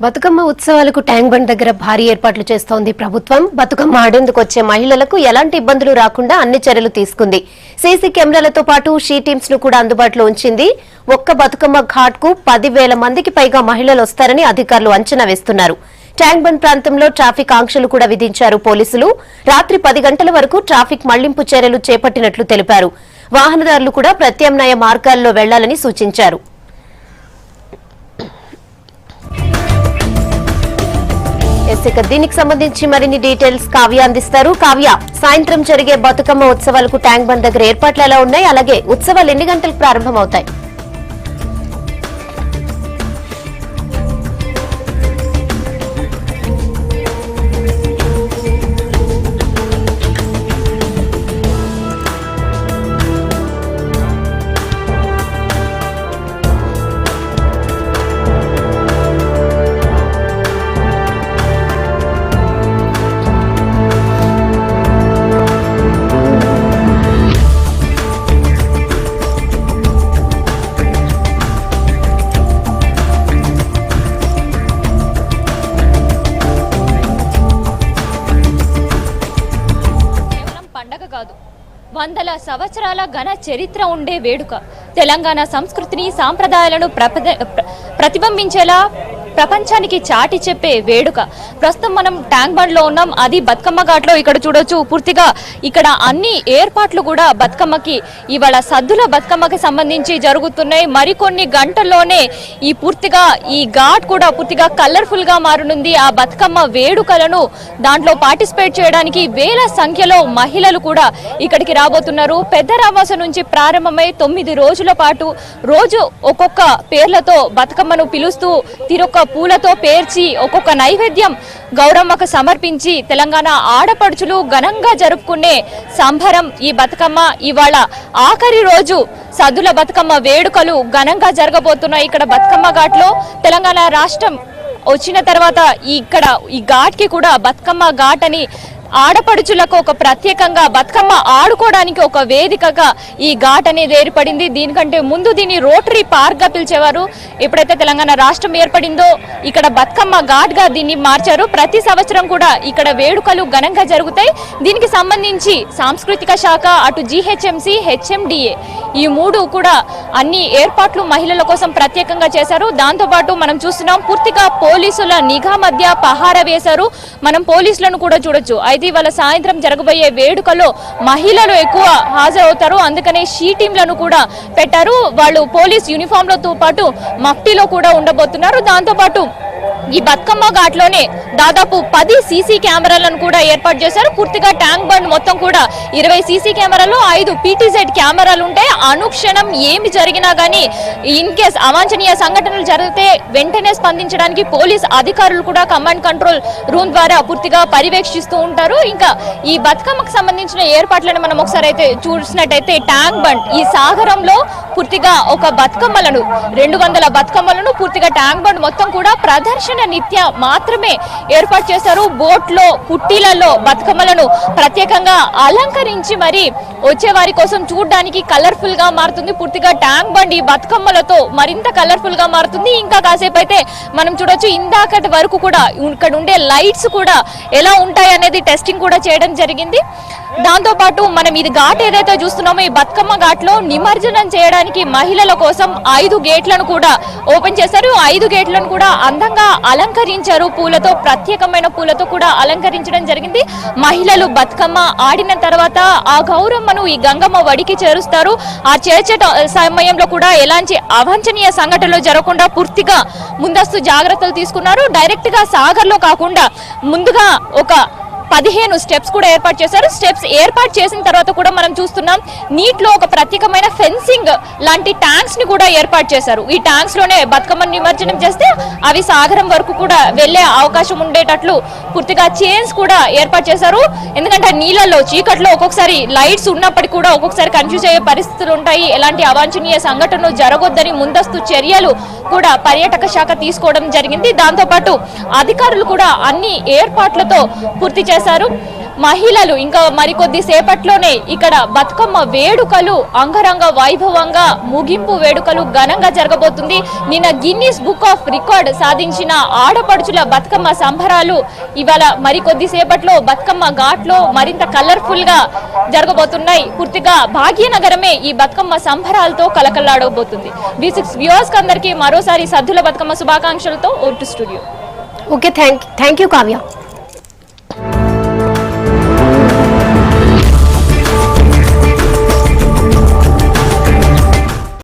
బతుకమ్మ ఉత్సవాలకు tank bund దగ్గర భారీ ఏర్పాట్లు చేస్తోంది ప్రభుత్వం. బతుకమ్మ ఆడేందుకు వచ్చే మహిళలకు ఎలాంటి ఇబ్బందులు రాకుండా అన్ని చర్యలు తీసుకుంది. సీసీ కెమెరాలతో పాటు షీ టీమ్స్ ను కూడా అందుబాటులో ఉంచింది. ఒక్క బతుకమ్మ ఘాట్ కు 10,000 మందికి పైగా మహిళలు వస్తారని అధికారులు అంచనా వేస్తున్నారు. ట్యాంక్ బండ్ ప్రాంతంలో ట్రాఫిక్ ఆంక్షలు కూడా విధించారు పోలీసులు. రాత్రి 10 గంటల వరకు ట్రాఫిక్ మళ్లింపు చర్యలు చేపట్టినట్లు తెలిపారు. వాహనదారులు కూడా ప్రత్యామ్నాయ మార్గాల్లో వెళ్లాలని సూచించారు. దీనికి సంబంధించి మరిన్ని డీటెయిల్స్ కావ్య అందిస్తారు. కావ్య, సాయంత్రం జరిగే బతుకమ్మ ఉత్సవాలకు ట్యాంక్ బండ్ దగ్గర ఏర్పాట్లు ఎలా ఉన్నాయి? అలాగే ఉత్సవాలు ఎన్ని గంటలకు ప్రారంభమవుతాయి? కాదు, వందల సంవత్సరాల ఘన చరిత్ర ఉండే వేడుక. తెలంగాణ సంస్కృతిని, సాంప్రదాయాలను ప్రతిబింబించేలా ప్రపంచానికి చాటి చెప్పే వేడుక. ప్రస్తుతం మనం ట్యాంక్ బండ్ లో ఉన్నాం. అది బతుకమ్మ ఘాట్లో. ఇక్కడ చూడొచ్చు, పూర్తిగా ఇక్కడ అన్ని ఏర్పాట్లు కూడా బతుకమ్మకి, ఇవాళ సద్దుల బతుకమ్మకి సంబంధించి జరుగుతున్నాయి. మరికొన్ని గంటల్లోనే ఈ ఘాట్ కూడా పూర్తిగా కలర్ఫుల్ గా మారనుంది. ఆ బతుకమ్మ వేడుకలను దాంట్లో పార్టిసిపేట్ చేయడానికి వేల సంఖ్యలో మహిళలు కూడా ఇక్కడికి రాబోతున్నారు. పెద్ద రావాస నుంచి ప్రారంభమై 9 రోజుల పాటు రోజు ఒక్కొక్క పేర్లతో బతుకమ్మను పిలుస్తూ తిరొక్క పూలతో పేర్చి ఒక్కొక్క నైవేద్యం గౌరమ్మకు సమర్పించి తెలంగాణ ఆడపడుచులు ఘనంగా జరుపుకునే సంబరం ఈ బతుకమ్మ. ఇవాళ ఆఖరి రోజు సద్దుల బతుకమ్మ వేడుకలు ఘనంగా జరగబోతున్నాయి ఇక్కడ బతుకమ్మ ఘాట్లో. తెలంగాణ రాష్ట్రం వచ్చిన తర్వాత ఇక్కడ ఈ ఘాట్ కి కూడా బతుకమ్మ ఘాట్ అని ఆడపడుచులకు ఒక ప్రత్యేకంగా బతుకమ్మ ఆడుకోవడానికి ఒక వేదికగా ఈ ఘాట్ అనేది ఏర్పడింది. దీనికంటే ముందు దీన్ని రోటరీ పార్క్ గా పిలిచేవారు. ఎప్పుడైతే తెలంగాణ రాష్ట్రం ఏర్పడిందో ఇక్కడ బతుకమ్మ ఘాట్ గా దీన్ని మార్చారు. ప్రతి సంవత్సరం కూడా ఇక్కడ వేడుకలు ఘనంగా జరుగుతాయి. దీనికి సంబంధించి సాంస్కృతిక శాఖ, అటు జీహెచ్ఎంసీ, హెచ్ఎండిఏ ఈ 3 కూడా అన్ని ఏర్పాట్లు మహిళల కోసం ప్రత్యేకంగా చేశారు. దాంతోపాటు మనం చూస్తున్నాం, పూర్తిగా పోలీసుల నిఘా మధ్య పహారా వేశారు. మనం పోలీసులను కూడా చూడొచ్చు. ఇవాళ సాయంత్రం జరగబోయే వేడుకలో మహిళలు ఎక్కువ హాజరవుతారు. అందుకనే షీ టీంలను కూడా పెట్టారు. వాళ్ళు పోలీస్ యూనిఫామ్ లతో పాటు మఫ్టీలో కూడా ఉండబోతున్నారు. దాంతోపాటు ఈ బతుకమ్మ ఘాట్లోనే దాదాపు 10 సీసీ కెమెరాలను కూడా ఏర్పాటు చేశారు. పూర్తిగా ట్యాంక్ బండ్ మొత్తం కూడా 20 సీసీ కెమెరాలు, 5 పీటీజెడ్ కెమెరాలు ఉంటాయి. అనుక్షణం ఏమి జరిగినా గానీ, ఇన్ కేస్ అవాంఛనీయ సంఘటనలు జరిగితే వెంటనే స్పందించడానికి పోలీస్ అధికారులు కూడా కమాండ్ కంట్రోల్ రూమ్ ద్వారా పూర్తిగా పర్యవేక్షిస్తూ ఉంటారు. ఇంకా ఈ బతుకమ్మకు సంబంధించిన ఏర్పాట్లను మనం ఒకసారి అయితే చూసినట్టయితే, ట్యాంక్ బండ్ ఈ సాగరంలో పూర్తిగా ఒక బతుకమ్మలను 200 బతుకమ్మలను పూర్తిగా ట్యాంక్ బండ్ మొత్తం కూడా ప్రదర్శన నిత్య మాత్రమే ఏర్పాటు చేశారు. బోట్లో, పుట్టీలలో బతుకమ్మలను ప్రత్యేకంగా అలంకరించి మరి వచ్చే వారి కోసం చూడడానికి కలర్ఫుల్ గా మారుతుంది. పూర్తిగా ట్యాంక్ బండ్ ఈ బతుకమ్మలతో మరింత కలర్ఫుల్ గా మారుతుంది. ఇంకా కాసేపు అయితే మనం చూడొచ్చు, ఇందాకటి వరకు కూడా ఇక్కడ ఉండే లైట్స్ కూడా ఎలా ఉంటాయి అనేది టెస్టింగ్ కూడా చేయడం జరిగింది. దాంతో పాటు మనం ఇది ఘాట్ ఏదైతే చూస్తున్నామో, ఈ బతుకమ్మ ఘాట్లో నిమజ్జనం చేయడానికి మహిళల కోసం 5 గేట్లను కూడా ఓపెన్ చేశారు. 5 గేట్లను కూడా అందంగా అలంకరించారు. పూలతో, ప్రత్యేకమైన పూలతో కూడా అలంకరించడం జరిగింది. మహిళలు బతుకమ్మ ఆడిన తర్వాత ఆ గౌరమ్మను ఈ గంగమ్మ వడికి చేరుస్తారు. ఆ చేర్చే సమయంలో కూడా ఎలాంటి అవాంఛనీయ సంఘటనలు జరగకుండా పూర్తిగా ముందస్తు జాగ్రత్తలు తీసుకున్నారు. డైరెక్ట్ గా సాగర్ లో కాకుండా ముందుగా ఒక 15 స్టెప్స్ కూడా ఏర్పాటు చేశారు. స్టెప్స్ ఏర్పాటు చేసిన తర్వాత కూడా మనం చూస్తున్నాం, నీటిలో ఒక ప్రత్యేకమైన ఫెన్సింగ్ లాంటి ట్యాంక్స్ ని కూడా ఏర్పాటు చేశారు. ఈ ట్యాంక్స్ లోనే బతుకమ్మను నిమజ్జనం చేస్తే అవి సాగరం వరకు కూడా వెళ్లే అవకాశం ఉండేటట్లు పూర్తిగా చైన్స్ కూడా ఏర్పాటు చేశారు. ఎందుకంటే నీళ్ళలో, చీకట్లో ఒక్కొక్కసారి లైట్స్ ఉన్నప్పటికీ కూడా ఒక్కొక్కసారి కన్ఫ్యూజ్ అయ్యే పరిస్థితులు ఉంటాయి. ఎలాంటి అవాంఛనీయ సంఘటనలు జరగొద్దని ముందస్తు చర్యలు కూడా పర్యాటక శాఖ తీసుకోవడం జరిగింది. దాంతోపాటు అధికారులు కూడా అన్ని ఏర్పాట్లతో పూర్తి చేశారు. మహిళలు ఇంకా మరికొద్ది సేపట్లోనే ఇక్కడ బతుకమ్మ వేడుకలు అంగరంగ వైభవంగా ముగింపు వేడుకలు ఘనంగా జరగబోతుంది. నిన్న గిన్నిస్ బుక్ ఆఫ్ రికార్డ్ సాధించిన ఆడపడుచుల బతుకమ్మ సంబరాలు ఇవాళ మరికొద్ది సేపట్లో బతుకమ్మ ఘాట్లో మరింత కలర్ఫుల్ గా జరగబోతున్నాయి. పూర్తిగా భాగ్యనగరమే ఈ బతుకమ్మ సంబరాలతో కలకల్లాడబోతుంది. V6 వ్యూవర్స్ అందరికీ మరోసారి సద్దుల బతుకమ్మ శుభాకాంక్షలతో ఓటు studio. Okay, thank you Kavya.